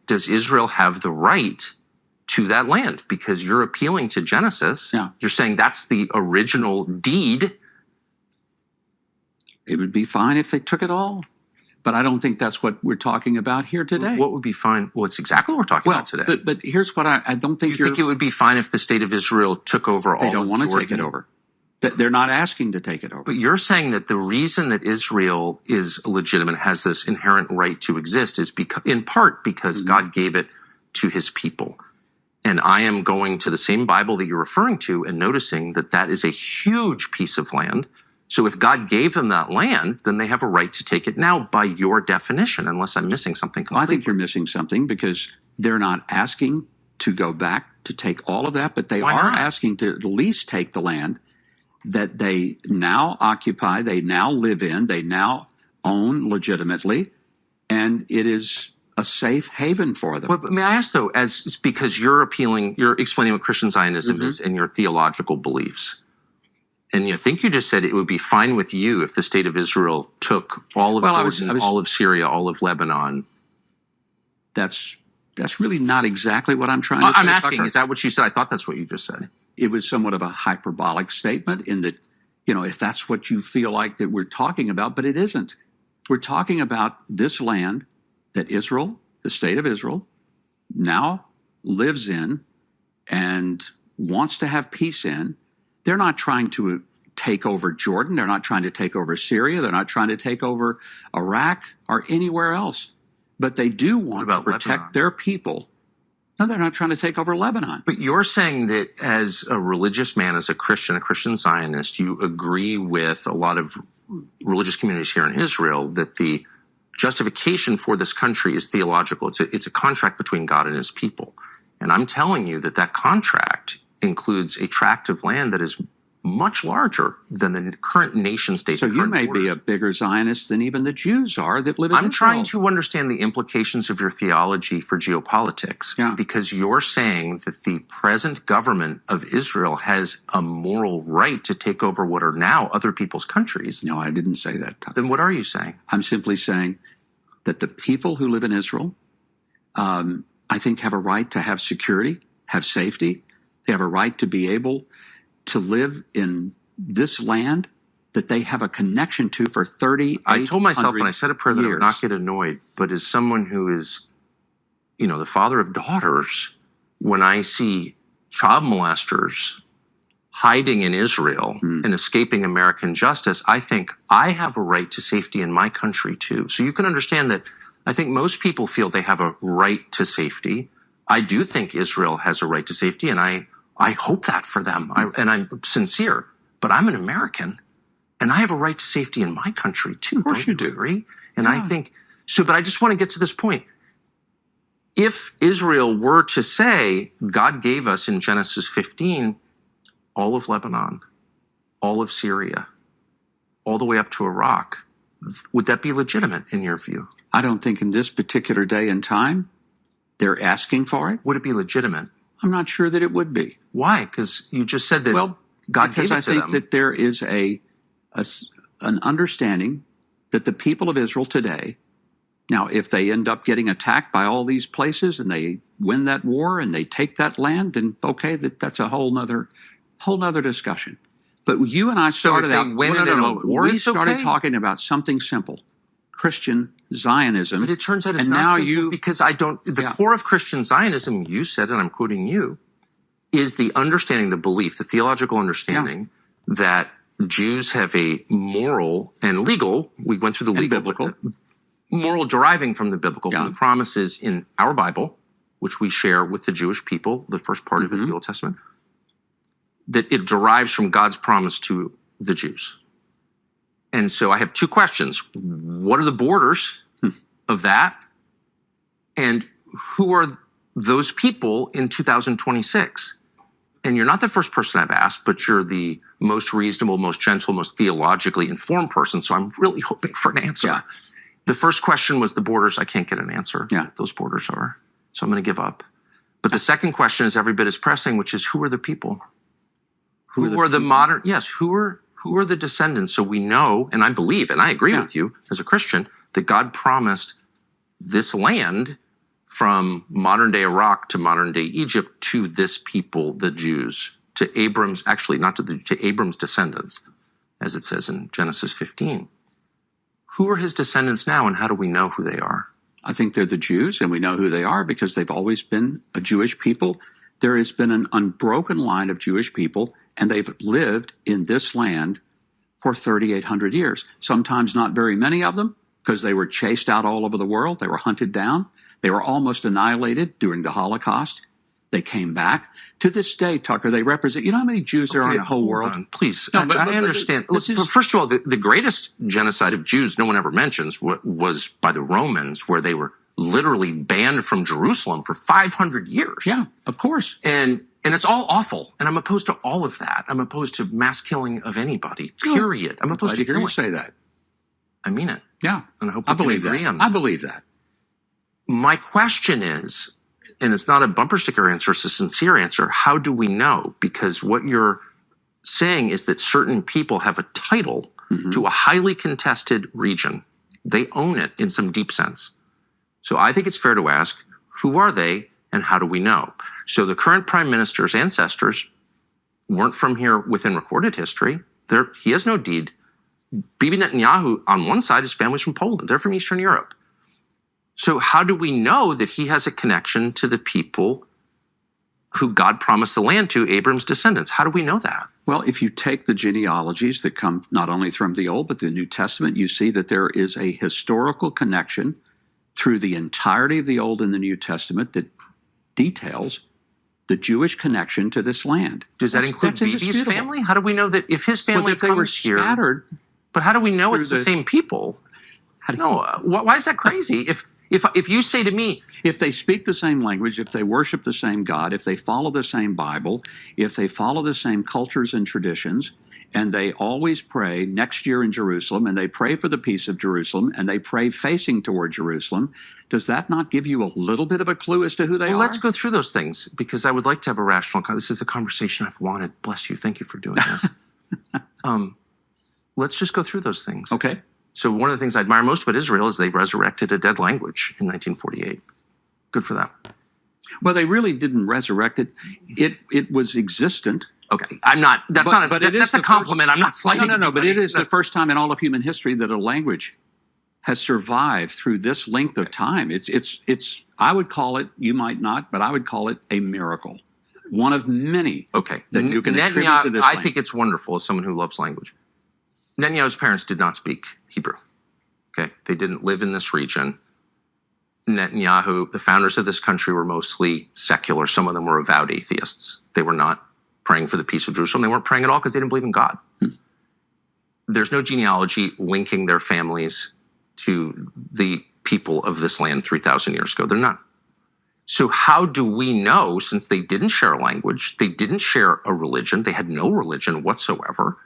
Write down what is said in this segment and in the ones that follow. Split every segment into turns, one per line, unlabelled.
does Israel have the right to that land? Because you're appealing to Genesis.
Yeah.
You're saying that's the original deed.
It would be fine if they took it all. But I don't think that's what we're talking about here today.
What would be fine? Well, it's exactly what we're talking about today.
But here's what I don't think
you think it would be fine if the state of Israel took over all of Jordan?
They don't want to take it over. They're not asking to take it over.
But you're saying that the reason that Israel is legitimate, has this inherent right to exist, is in part because God gave it to his people. And I am going to the same Bible that you're referring to and noticing that that is a huge piece of land. So if God gave them that land, then they have a right to take it now by your definition, unless I'm missing something completely.
Well, I think you're missing something, because they're not asking to go back to take all of that, but they are asking to at least take the land that they now occupy, they now live in, they now own legitimately, and it is a safe haven for them.
But may I ask, though, because you're explaining what Christian Zionism is and your theological beliefs. And you think you just said it would be fine with you if the state of Israel took all of Jordan, all of Syria, all of Lebanon.
That's really not exactly what I'm trying to say.
I'm asking, Tucker. Is that what you said? I thought that's what you just said.
It was somewhat of a hyperbolic statement in that, if that's what you feel like that we're talking about, but it isn't. We're talking about this land that Israel, the state of Israel, now lives in and wants to have peace in. They're not trying to take over Jordan. They're not trying to take over Syria. They're not trying to take over Iraq or anywhere else. But they do want to protect Lebanon? Their people. No, they're not trying to take over Lebanon.
But you're saying that as a religious man, as a Christian Zionist, you agree with a lot of religious communities here in Israel that the justification for this country is theological. It's a contract between God and his people. And I'm telling you that that contract includes a tract of land that is much larger than the current nation state.
So you may be a bigger Zionist than even the Jews are that live in Israel.
I'm trying to understand the implications of your theology for geopolitics, because you're saying that the present government of Israel has a moral right to take over what are now other people's countries.
No, I didn't say that.
Then what are you saying?
I'm simply saying that the people who live in Israel, I think, have a right to have security, have safety. They have a right to be able to live in this land that they have a connection to for 30
I told myself when I said a prayer that I would not get annoyed, but as someone who is, the father of daughters, when I see child molesters hiding in Israel and escaping American justice, I think I have a right to safety in my country too. So you can understand that I think most people feel they have a right to safety. I do think Israel has a right to safety, and I hope that for them, and I'm sincere. But I'm an American, and I have a right to safety in my country too.
Of course you do.
Agree? And I think so. But I just want to get to this point. If Israel were to say, God gave us in Genesis 15 all of Lebanon, all of Syria, all the way up to Iraq, would that be legitimate in your view?
I don't think in this particular day and time they're asking for it.
Would it be legitimate?
I'm not sure that it would be.
Why? Because you just said that God gave it to them.
Because I think that there is an understanding that the people of Israel today, now if they end up getting attacked by all these places and they win that war and they take that land, then okay, that's a whole nother discussion. But you and I started out. We started talking about something simple: Christian Zionism.
But it turns out it's not simple, because the core of Christian Zionism, you said, and I'm quoting you, is the understanding, the belief, the theological understanding that Jews have a moral and legal, we went through the legal,
biblical,
moral deriving from the biblical, from the promises in our Bible, which we share with the Jewish people, the first part of it, the Old Testament, that it derives from God's promise to the Jews. And so I have two questions. What are the borders of that? And who are those people in 2026? And you're not the first person I've asked, but you're the most reasonable, most gentle, most theologically informed person. So I'm really hoping for an answer.
Yeah.
The first question was the borders. I can't get an answer.
Yeah.
Those borders are. So I'm going to give up. But the second question is every bit as pressing, which is who are the people? Who are the modern? Yes. Who are the descendants? So we know, and I believe, and I agree with you as a Christian, that God promised this land from modern day Iraq to modern day Egypt to this people, the Jews, to Abram's, actually not to Abram's descendants, as it says in Genesis 15. Who are his descendants now, and how do we know who they are?
I think they're the Jews, and we know who they are because they've always been a Jewish people. There has been an unbroken line of Jewish people, and they've lived in this land for 3,800 years. Sometimes not very many of them, because they were chased out all over the world. They were hunted down. They were almost annihilated during the Holocaust. They came back. To this day, Tucker, they represent, you know how many Jews there are in the whole world?
Please,
No,
I understand. But first of all, the greatest genocide of Jews no one ever mentions was by the Romans, where they were literally banned from Jerusalem for 500 years.
Yeah, of course.
And it's all awful. And I'm opposed to all of that. I'm opposed to mass killing of anybody, period. I'm opposed to
hear you say that.
I mean it.
Yeah.
And I hope
I
we can
believe
agree
that.
on that.
I believe that.
My question is, and it's not a bumper sticker answer, it's a sincere answer, how do we know? Because what you're saying is that certain people have a title to a highly contested region. They own it in some deep sense. So I think it's fair to ask, who are they and how do we know? So the current prime minister's ancestors weren't from here within recorded history. He has no deed. Bibi Netanyahu, on one side, his family's from Poland. They're from Eastern Europe. So how do we know that he has a connection to the people who God promised the land to, Abram's descendants? How do we know that?
Well, if you take the genealogies that come not only from the Old but the New Testament, you see that there is a historical connection through the entirety of the Old and the New Testament that details the Jewish connection to this land.
Does that include Bibi's family? How do we know that if his family
that they were
comes here?
Scattered,
but how do we know it's the same people? Why is that crazy? If you say to me,
if they speak the same language, if they worship the same God, if they follow the same Bible, if they follow the same cultures and traditions, and they always pray next year in Jerusalem, and they pray for the peace of Jerusalem, and they pray facing toward Jerusalem, does that not give you a little bit of a clue as to who they are?
Let's go through those things, because I would like to have a rational this is the conversation I've wanted. Bless you. Thank you for doing this. Let's just go through those things.
Okay.
So one of the things I admire most about Israel is they resurrected a dead language in 1948. Good for them.
Well, they really didn't resurrect it. It was existent.
Okay, I'm not. That's a compliment. I'm not slighting.
No. But it is the first time in all of human history that a language has survived through this length of time. It's. I would call it. You might not, but I would call it a miracle. One of many.
Okay.
That you can attribute to this.
I think it's wonderful as someone who loves language. Netanyahu's parents did not speak Hebrew. Okay, they didn't live in this region. Netanyahu, the founders of this country, were mostly secular. Some of them were avowed atheists. They were not praying for the peace of Jerusalem. They weren't praying at all because they didn't believe in God. There's no genealogy linking their families to the people of this land 3,000 years ago. They're not. So how do we know, since they didn't share a language, they didn't share a religion, they had no religion whatsoever,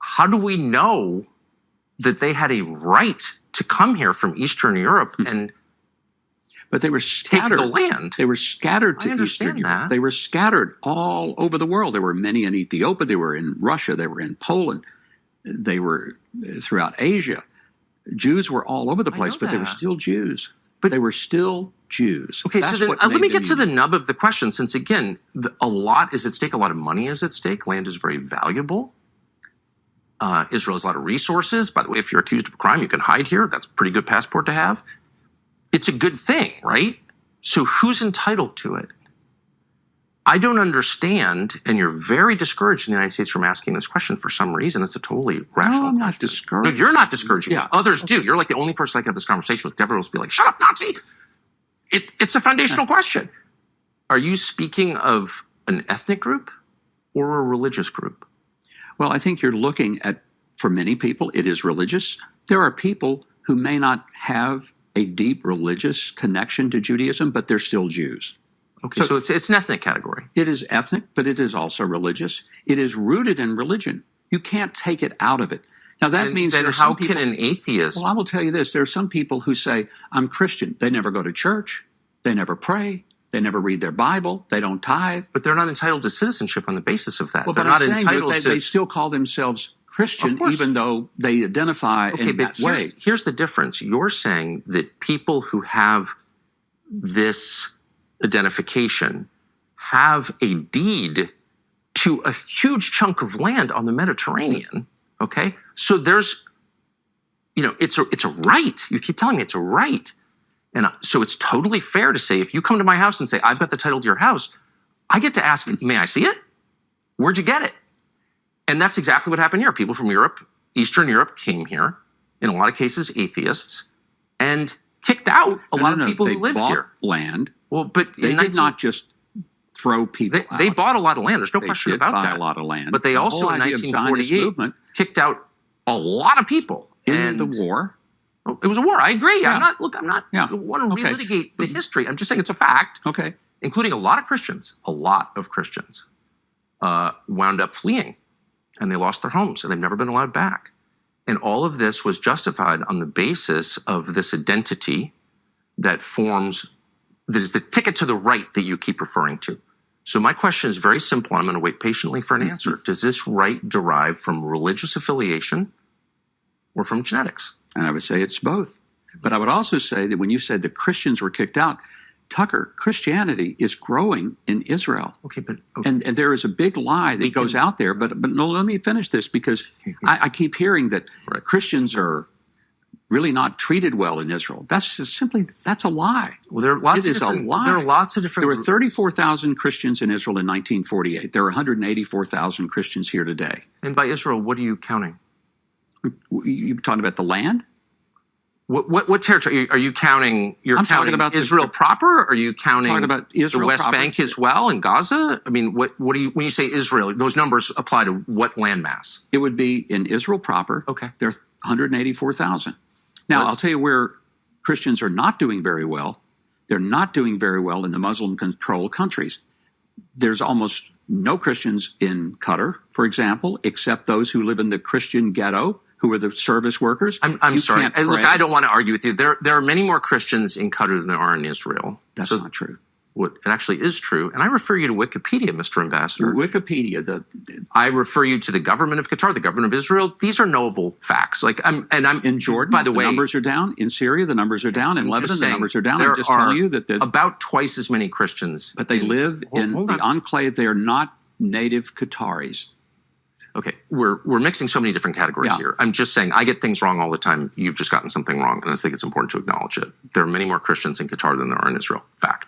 how do we know that they had a right to come here from Eastern Europe and
but they were scattered.
Take the land?
They were scattered to Eastern Europe. They were scattered all over the world. There were many in Ethiopia. They were in Russia. They were in Poland. They were throughout Asia. Jews were all over the place, but they were still Jews. But they were still Jews.
Okay, so then let me get to the nub of the question, since, again, a lot is at stake. A lot of money is at stake. Land is very valuable. Israel has a lot of resources. By the way, if you're accused of a crime, you can hide here. That's a pretty good passport to have. It's a good thing, right? So who's entitled to it? I don't understand, and you're very discouraged in the United States from asking this question for some reason. It's a totally rational
No, I'm not
question.
discouraged.
No, you're not discouraging.
Yeah.
Others do. You're like the only person I can have this conversation with. Everyone will be like, shut up, Nazi. It's a foundational question. Are you speaking of an ethnic group or a religious group?
Well, I think you're looking at, for many people, it is religious. There are people who may not have a deep religious connection to Judaism, but they're still Jews.
Okay, so it's an ethnic category.
It is ethnic, but it is also religious. It is rooted in religion. You can't take it out of it. Now, that means
then how can an atheist...
Well, I will tell you this. There are some people who say, I'm Christian. They never go to church. They never pray. They never read their Bible. They don't tithe.
But they're not entitled to citizenship on the basis of that.
Well,
they're
but
not
I'm saying
entitled
that they still call themselves Christian, even though they identify in that way.
Here's the difference. You're saying that people who have this identification have a deed to a huge chunk of land on the Mediterranean. Okay, so there's, it's a right. You keep telling me it's a right, and so it's totally fair to say, if you come to my house and say, I've got the title to your house, I get to ask, may I see it? Where'd you get it? And that's exactly what happened here. People from Europe, Eastern Europe, came here, in a lot of cases atheists, and kicked out a lot of people who lived here.
Land.
Well, but
they did not just throw people out.
They bought a lot of land. There's no question about that.
They did buy a lot of land.
But they also, in 1948, kicked out a lot of people.
In the war.
It was a war. I agree.
Yeah.
I'm not want to relitigate the history. I'm just saying it's a fact.
Okay.
Including a lot of Christians. A lot of Christians wound up fleeing, and they lost their homes, and they've never been allowed back. And all of this was justified on the basis of this identity that is the ticket to the right that you keep referring to. So my question is very simple. I'm going to wait patiently for an answer. Does this right derive from religious affiliation or from genetics?
And I would say it's both. But I would also say that when you said the Christians were kicked out, Tucker, Christianity is growing in Israel.
Okay.
And there is a big lie that goes out there. But no, let me finish this, because I keep hearing that Christians are really not treated well in Israel. That's a lie.
Well, there are lots
it is a lie.
There are lots of different.
There were 34,000 Christians in Israel in 1948. There are 184,000 Christians here today.
And by Israel, what are you counting?
You're talking about the land?
What territory are you counting? I'm counting about Israel proper? Or are you counting
about Israel
the West
proper.
Bank as well and Gaza? I mean, what do you, when you say Israel, those numbers apply to what landmass?
It would be in Israel proper.
Okay.
There are 184,000. Now, I'll tell you where Christians are not doing very well. They're not doing very well in the Muslim-controlled countries. There's almost no Christians in Qatar, for example, except those who live in the Christian ghetto, who are the service workers.
I'm sorry. Look, I don't want to argue with you. There are many more Christians in Qatar than there are in Israel.
That's not true.
It actually is true. And I refer you to Wikipedia, Mr. Ambassador.
Wikipedia.
I refer you to the government of Qatar, the government of Israel. These are knowable facts. I'm in Jordan, by the way.
The numbers are down. In Syria, the numbers are down. In Lebanon, the numbers are down. I'm just telling you that
about twice as many Christians.
But they live in the enclave. They are not native Qataris.
Okay, we're mixing so many different categories here. I'm just saying I get things wrong all the time. You've just gotten something wrong, and I think it's important to acknowledge it. There are many more Christians in Qatar than there are in Israel. Fact.